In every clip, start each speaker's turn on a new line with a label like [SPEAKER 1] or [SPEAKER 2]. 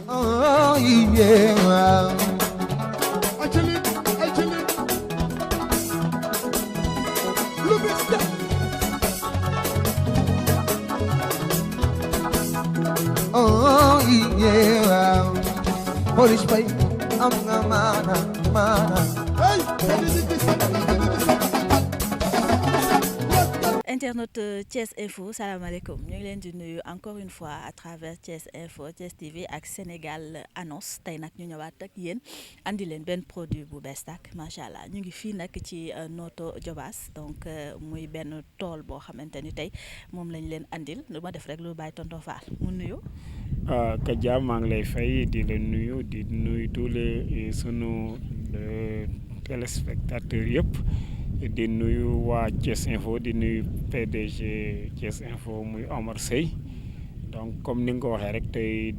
[SPEAKER 1] Oh yeah.
[SPEAKER 2] Actually, look at that.
[SPEAKER 1] Oh yeah. Polish boy, I'm a man.
[SPEAKER 2] Hey,
[SPEAKER 3] Internaute Thiès Info salaamaaleykum ñu ngi leen di nuyu encore une fois à travers Thiès Info Thiès TV ak Sénégal Annonce tey nag ñu ñëwaat ak yéen andi leen benn produit bu bees tàkk macha allah ñu ngi fii nag ci Notto Diobass donc muy benn tool boo xamante ni tey moom lañ leen andil lu ma def rek lu bàyyi tonton Fall mu nuyu.
[SPEAKER 4] Kadia maa ngi lay fay di la nuyu di nuyu tous les sunu téléspectateurs yëpp. di nuyu waa Thiès Info di nuyu PDG Thiès Info muy Omar Seye donc comme ni nga ko waxee rek tey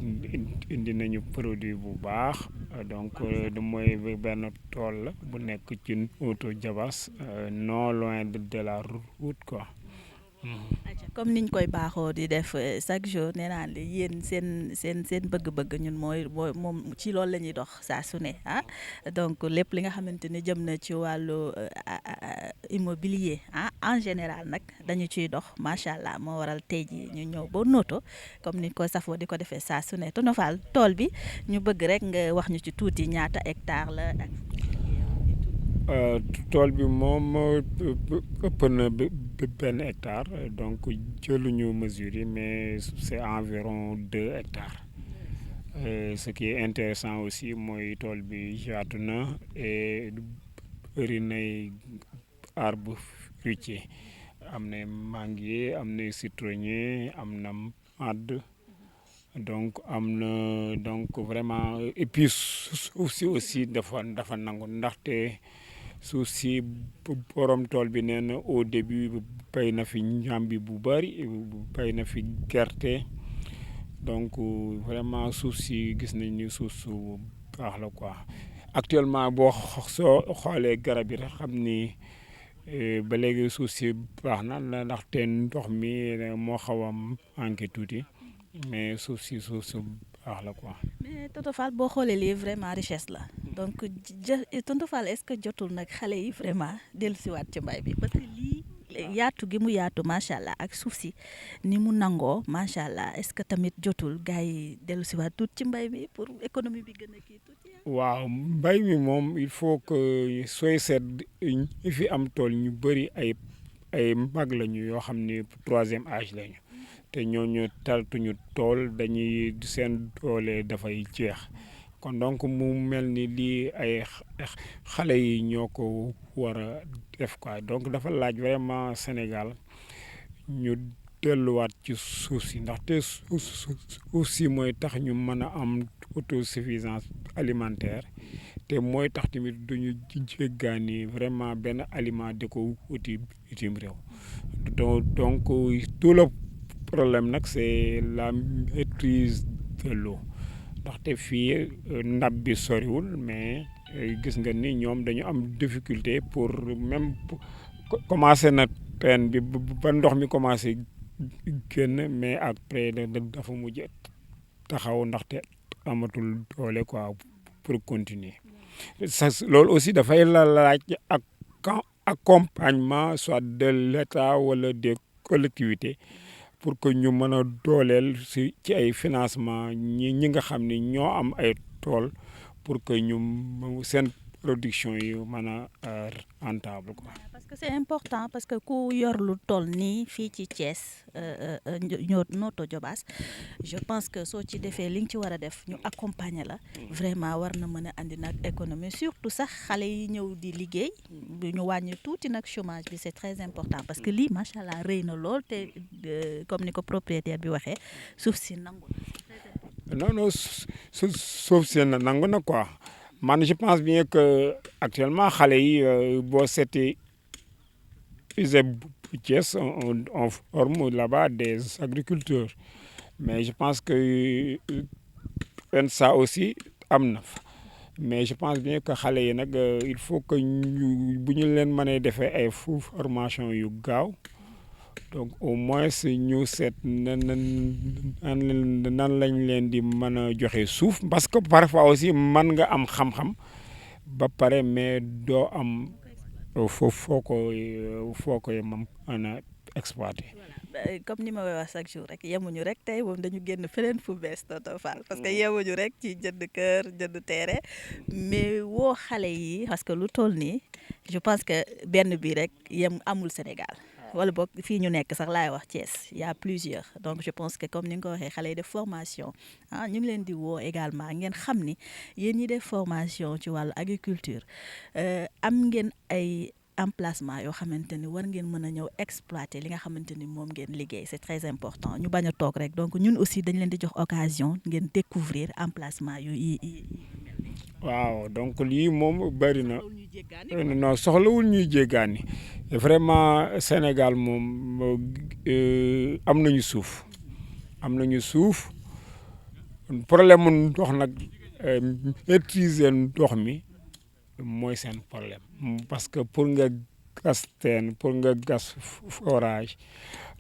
[SPEAKER 4] indi nañu produit bu baax donc mooy benn tool la bu nekk ci Notto Diobass non loin de la route quoi.
[SPEAKER 3] comme niñ koy baaxoo di def chaque jour nee naa ne yéen seen bëgg-bëgg ñun mooy moom ci loolu la ñuy dox saa su ne donc lépp li nga xamante ni jëm na ci wàllu immobilier en général nag dañu ciy dox macha allah moo waral tey ji ñu ñëw ba Notto comme niñ ko safoo di ko defee saa su ne tonton Fall tool bi ñu bëgg rek nga wax ñu ci tuuti ñaata hectare la ak.
[SPEAKER 4] tool bi moom ëpp na benn hectare donc jëluñu mesure yi mais c'est environ 2 hectares ce qui est intéressant aussi mooy tool bi yaatu na et bëri nay arbre fruitier am na manguier am na citronnier am na madd donc am na donc vraiment et puis suuf si aussi dafa nangu ndaxte suuf si borom tool bi nee na au début bay na fi ñambi bu bari bay na fi gerte donc vraiment suuf si gis nañ ni suuf su baax la quoi actuellement boo soo xoolee garab yi rek xam ni ba léegi suuf si baax na ndaxte ndox mi moo xaw a manqué tuuti mais suuf si suuf su baax la quoi.
[SPEAKER 3] mais tonton Fall boo xoolee lii vraiment richesse la donc tonton Fall est-ce que jotul nag xale yi vraiment dellusiwaat ci mbay bi parce que lii yaatu gi mu yaatu macha allah ak suuf si ni mu nangoo macha allah est-ce que tamit jotul gars yi dellusiwaat tuut ci mbay bi pour économie bi gën a kii tuuti.
[SPEAKER 4] waaw mbay mi moom il faut que sooy seet ñi fi am tool ñu bëri ay mag lañu yoo xam ni 3e âge lañu. te ñooñu taltuñu tool dañuy seen doole dafay jeex kon donc mu mel ni lii ay xale yi ñoo ko war a def quoi donc dafa laaj vraiment Sénégal ñu delluwaat ci suuf si ndaxte suuf si mooy tax ñu mën a am autosuffisance alimentaire te mooy tax tamit duñu jéggaani vraiment benn aliment di ko uti bitim réew donc tout le problème nag c'est la maîtrise de l'eau ndaxte fii ndab bi soriwul mais gis nga ni ñoom dañu am difficulté pour même commencer na teen bi ba ndox mi commencé génn mais après dafa mujj taxaw ndaxte amatul doole quoi pour continuer ça loolu aussi dafay la laaj ak accompagnement soit de l'État wala des collectivités pour que ñu mën a dooleel ci ay financement ñi nga xam ni ñoo am ay tool pour que ñu seen production yi mën a rentable quoi.
[SPEAKER 3] parce que c'est important parce que ku yor lu toll nii fii ci Thiès Notto Diobass je pense que soo ci defee li nga ci war a def ñu accompagner la vraiment war na mën a andi nag économie surtout sax xale yi ñëw di liggéey ñu wàññi tuuti nag chômage bi c'est très important parce que lii macha allah rëy na lool te comme ni ko propriétaire bi waxee suuf si nangu na.
[SPEAKER 4] non suuf si nangu na quoi man je pense bien que actuellement xale yi boo seetee USEB Thiès on forme là-bas des agriculteurs mais je pense que ça aussi am na fa mais je pense bien que xale yi nag il faut que ñu bu ñu leen mënee defee ay formation yu gaaw donc au moins ñu seet nan lañ leen di mën a joxe suuf parce que parfois aussi man nga am xam-xam ba pare mais doo am foo koy mën a exploiter.
[SPEAKER 3] comme ni ma koy wax chaque jour rek yemuñu rek tey moom dañu génn feneen fu bees Tonton Fall parce que yemuñu rek ci jënd kër jënd terrain mais woo xale yi parce que lu toll nii je pense que benn bi rek yem amul Sénégal wala boog fii ñu nekk sax laay wax Thiès y a plusieurs donc je pense que comme ni nga ko waxee xale yi def formation ñu ngi leen di woo également ngeen xam ni yéen ñi def formation ci wàllu agriculture am ngeen ay emplacement yoo xamante ni war ngeen mën a ñëw exploiter li nga xamante ni moom ngeen liggéey c'est très important ñu bañ a toog rek donc ñun aussi dañ leen di jox occasion ngeen découvrir emplacement yu yi
[SPEAKER 4] waaw donc lii moom bëri na non soxlawul ñuy jéggaani vraiment Sénégal moom am nañu suuf problème mu ndox nag maîtriser ndox mi mooy seen problème parce que pour nga gas teen pour nga gas forage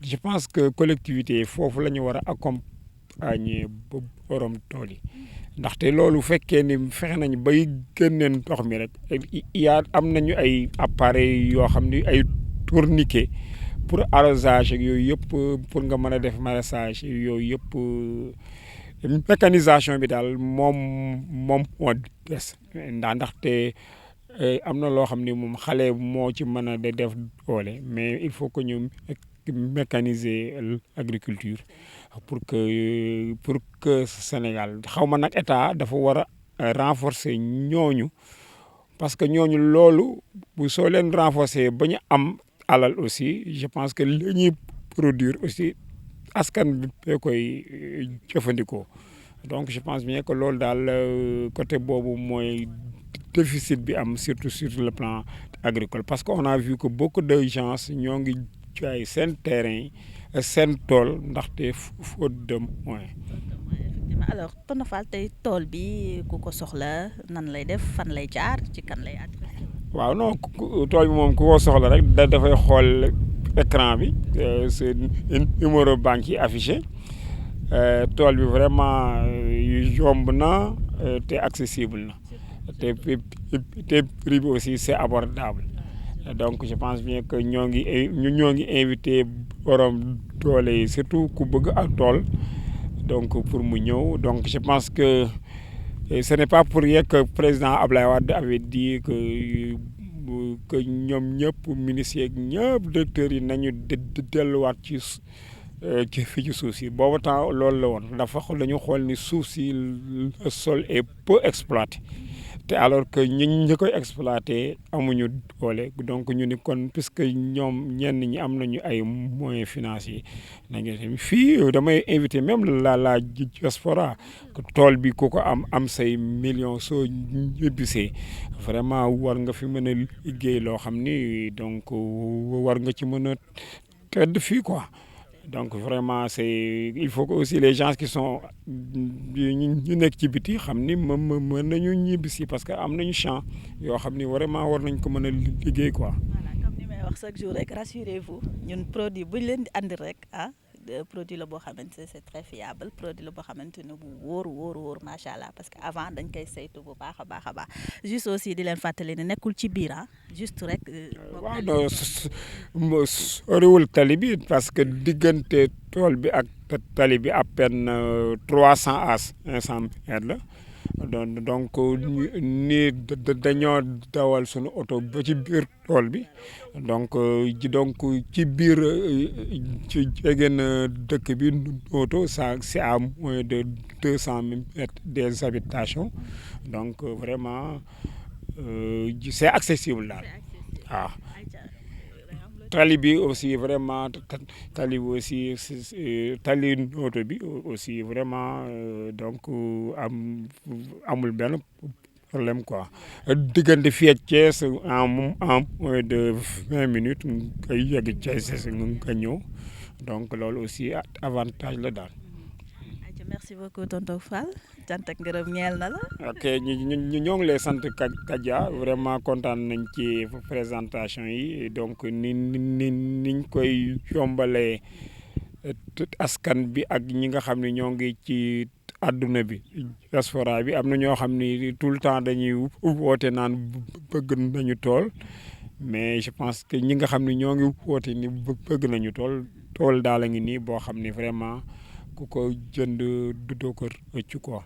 [SPEAKER 4] je pense que collectivité yi foofu la ñu war a accompagner borom tool yi ndaxte loolu fekkee ni fexe nañu bay génne ndox mi rek am nañu ay appareils yoo xam ni ay tourniquet pour arrosage ak yooyu yëpp pour nga mën a def maraîchage yooyu yëpp mécanisation bi daal moom moo des ndaxte am na loo xam ni moom xale moo ci mën a def doole mais il faut que ñu mécaniser l'agriculture pour que Sénégal xaw ma nag état dafa war a renforcer ñooñu parce que ñooñu loolu bu soo leen renforcer ba ñu am alal aussi je pense que li ñuy produire aussi askan bi bee koy jëfandikoo donc je pense bien que loolu daal côté boobu mooy déficit bi am surtout sur le plan agricole parce que on a vu que beaucoup de gens ñoo ngi jaay seen terrain seen tool ndaxte faute de moyens.
[SPEAKER 3] effectivement alors Tonton Fall tey tool bi ku ko soxla nan lay def fan lay jaar ci kan lay adressé.
[SPEAKER 4] waaw non tool bi moom ku ko soxla rek dafay xool écran bi c'est numéro banque yi affiché tool bi vraiment yomb na te accessible na te prix bi aussi c'est abordable donc je pense bien que ñoo ngi invité borom doole yi surtout ku bëgg ak tool donc pour mu ñëw donc je pense que ce n'est pas pour rien que président Ablaye Wade avait dit que ñoom ñëpp ministres yeeg ñëpp directeurs yi nañu delluwaat ci fii ci suuf si boobu temps loolu la woon dafa dañu xool ni suuf si le sol est peu exploité te alors que ñi koy exploité amuñu doole donc ñu ni kon puisque ñoom ñenn ñi am nañu ay moyens financiers nañu fii damay invité même la diaspora tool bi ku ko am say millions soo ñibbisee vraiment war nga fi mën a liggéey loo xam ni donc war nga ci mën a tedd fii quoi. Donc vraiment il faut que aussi les gens qui sont ñu nekk ci biti xam ni mën nañu ñibbisi parce que am nañu champ yoo xam ni vraiment war nañ ko mën a liggéey quoi.
[SPEAKER 3] voilà comme ni may wax chaque jour rek rassurez-vous ñun produit bu ñu leen di andi rek produit la boo xamante ne c'est très fiable produit la boo xamante ne bu wóor macha allah parce que avant dañ koy saytu bu baax a baax juste aussi di leen fàttali ne nekkul ci biir juste rek.
[SPEAKER 4] waaw non soriwul tali bi parce que diggante tool bi ak tali bi à peine 300 à 500 mètres la donc ni dañoo dawal suñu oto ba ci biir tool bi donc ci biir ci jege na dëkk bi oto ça c'est à moins de 200 mètres des habitations donc vraiment c'est accessible daal waaw. tali bi aussi vraiment tali bi aussi tali oto bi aussi vraiment donc amul benn problème quoi diggante fii ak Thiès en moins de 20 minutes nga yegg Thiès nga ñëw donc loolu aussi avantage la daal.
[SPEAKER 3] merci beaucoup tonton Fall cant ak ngërëm ñeel na la.
[SPEAKER 4] ok ñoo ngi lay sant Kadia vraiment kontaan nañ ci présentation yi donc niñ koy yombalee askan bi ak ñi nga xam ne ñoo ngi ci àdduna bi diaspora bi am na ñoo xam ni tout le temps dañuy woote naan bëgg nañu tool mais je pense que ñi nga xam ne ñoo ngi woote ni bëgg nañu tool daal a ngi nii boo xam ne vraiment ku ko jënd du doo ko rëccu quoi.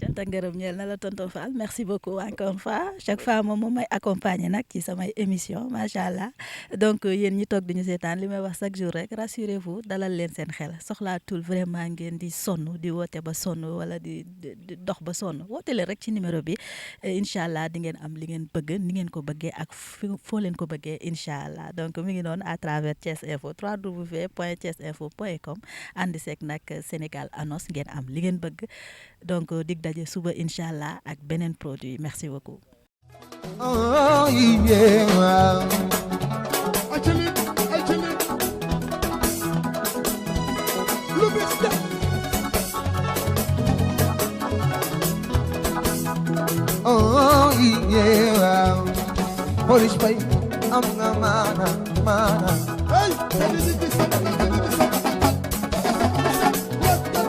[SPEAKER 3] cant ak ngërëm ñeel na la tonton Fall merci beaucoup encore une fois chaque fois moom may accompagner nag ci samay émission macha allah donc yéen ñi toog di ñu seetaan li may wax chaque jour rek rassurez-vous dalal leen seen xel soxlaatul vraiment ngeen di sonn di woote ba sonn wala di dox ba sonn woote leen rek ci numéro bi incha allah di ngeen am li ngeen bëgg ni ngeen ko bëggee ak foo leen ko bëggee incha allah donc mi ngi noonu à travers Thiès Info www.thiesinfo.com ànd seeg nag Sénégal Annonce ngeen am li ngeen bëgg donc dig daje suba incha allah ak beneen produit merci beaucoup.
[SPEAKER 1] Oh yeah.
[SPEAKER 2] Actually, look at that.
[SPEAKER 1] Oh yeah. Polish boy, I'm a man.
[SPEAKER 2] Hey,